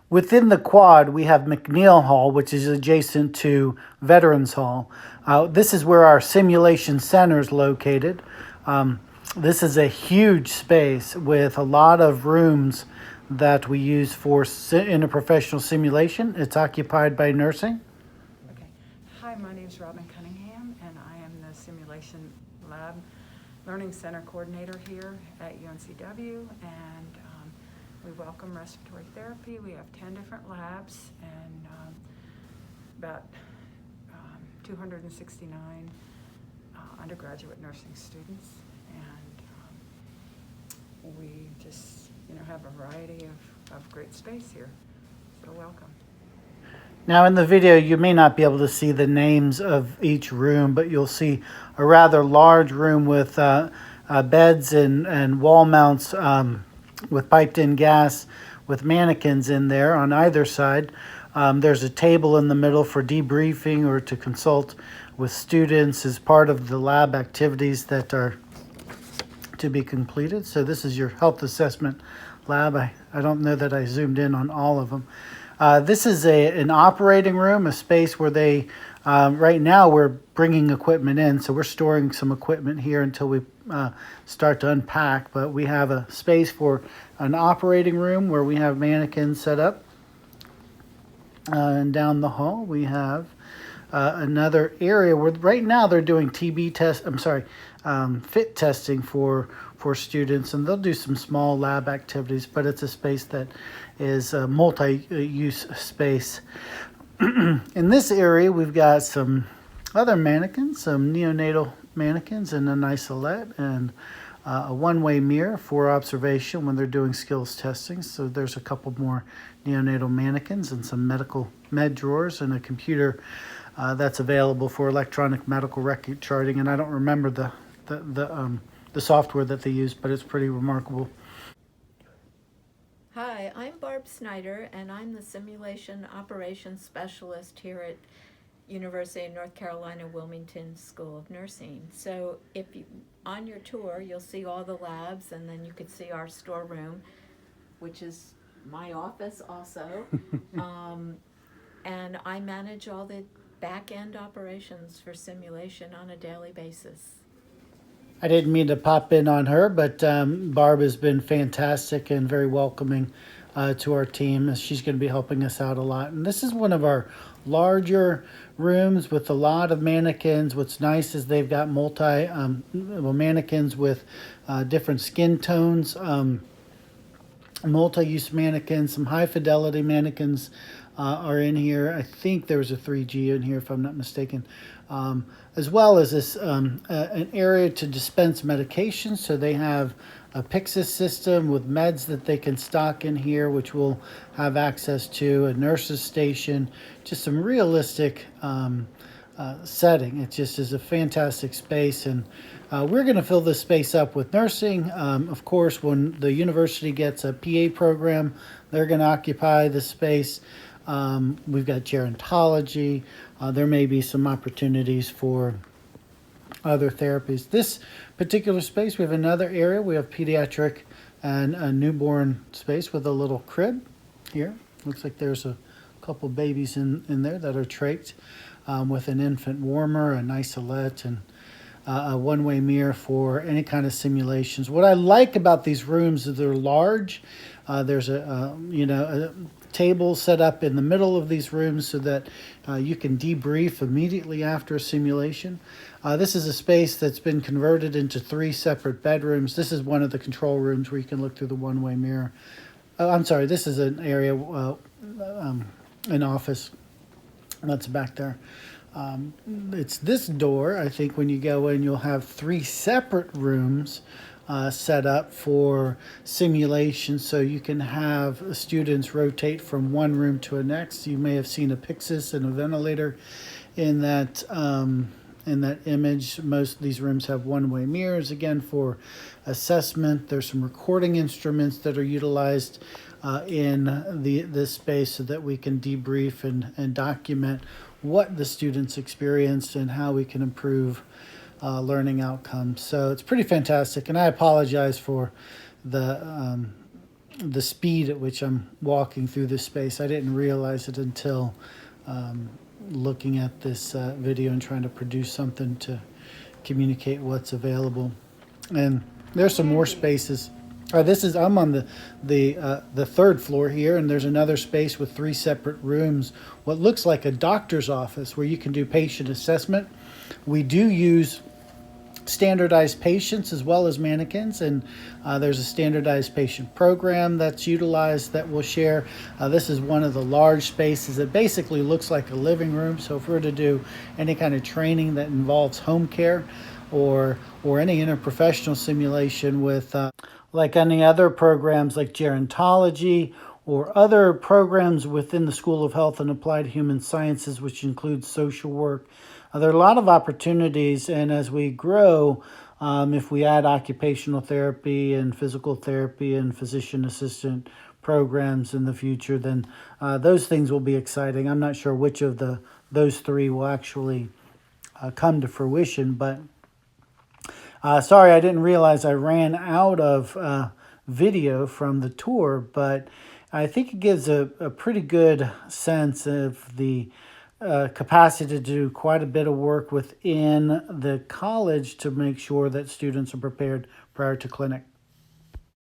Within the quad, we have McNeil Hall, which is adjacent to Veterans Hall. This is where our simulation center is located. This is a huge space with a lot of rooms that we use for interprofessional simulation. It's occupied by nursing. Okay. Hi, my name is Robin Cunningham, and I am the Simulation Lab Learning Center Coordinator here at UNCW, and we welcome respiratory therapy. We have 10 different labs and about 269 undergraduate nursing students, and we just have a variety of great space here, so welcome. Now in the video, you may not be able to see the names of each room, but you'll see a rather large room with beds and wall mounts with piped in gas with mannequins in there on either side. There's a table in the middle for debriefing or to consult with students as part of the lab activities that are to be completed. So this is your health assessment lab. I don't know that I zoomed in on all of them. This is an operating room, a space where they, right now we're bringing equipment in, so we're storing some equipment here until we start to unpack, but we have a space for an operating room where we have mannequins set up. And down the hall we have another area where right now they're doing fit testing for students, and they'll do some small lab activities, but it's a space that is a multi-use space. In this area, we've got some other mannequins, some neonatal mannequins and an isolette and a one-way mirror for observation when they're doing skills testing. So there's a couple more neonatal mannequins and some med drawers and a computer that's available for electronic medical record charting. And I don't remember the software that they use, but it's pretty remarkable. Hi, I'm Barb Snyder, and I'm the Simulation Operations Specialist here at University of North Carolina Wilmington School of Nursing. So if you, on your tour, you'll see all the labs, and then you could see our storeroom, which is my office also. And I manage all the back-end operations for simulation on a daily basis. I didn't mean to pop in on her, but Barb has been fantastic and very welcoming to our team. She's going to be helping us out a lot. And this is one of our larger rooms with a lot of mannequins. What's nice is they've got mannequins with different skin tones, multi-use mannequins, some high-fidelity mannequins are in here. I think there was a 3G in here, if I'm not mistaken. As well as this an area to dispense medications. So they have a Pyxis system with meds that they can stock in here, which we'll have access to, a nurse's station, just some realistic setting. It just is a fantastic space, and we're going to fill this space up with nursing. Of course, when the university gets a PA program, they're going to occupy the space. We've got gerontology. There may be some opportunities for other therapies. This particular space, we have another area. We have pediatric and a newborn space with a little crib here. Looks like there's a couple babies in there that are trached with an infant warmer, an isolette, and a one-way mirror for any kind of simulations. What I like about these rooms is they're large. There's a table set up in the middle of these rooms so that you can debrief immediately after a simulation. This is a space that's been converted into 3 separate bedrooms. This is one of the control rooms where you can look through the one-way mirror. I'm sorry, this is an area, an office that's back there. It's this door. I think when you go in, you'll have 3 separate rooms set up for simulation, so you can have students rotate from one room to the next. You may have seen a Pyxis and a ventilator in that image. Most of these rooms have one-way mirrors, again, for assessment. There's some recording instruments that are utilized in this space so that we can debrief and document what the students experienced and how we can improve learning outcomes. So it's pretty fantastic, and I apologize for the the speed at which I'm walking through this space. I didn't realize it until looking at this video and trying to produce something to communicate what's available. And there's some more spaces. I'm on the third floor here, and there's another space with 3 separate rooms. What looks like a doctor's office where you can do patient assessment. We do use standardized patients as well as mannequins, and there's a standardized patient program that's utilized that we'll share. This is one of the large spaces that basically looks like a living room. So if we were to do any kind of training that involves home care or any interprofessional simulation with like any other programs like gerontology or other programs within the School of Health and Applied Human Sciences, which includes social work. There are a lot of opportunities, and as we grow, if we add occupational therapy and physical therapy and physician assistant programs in the future, then those things will be exciting. I'm not sure which of those 3 will actually come to fruition, but sorry, I didn't realize I ran out of video from the tour, but I think it gives a pretty good sense of the capacity to do quite a bit of work within the college to make sure that students are prepared prior to clinic.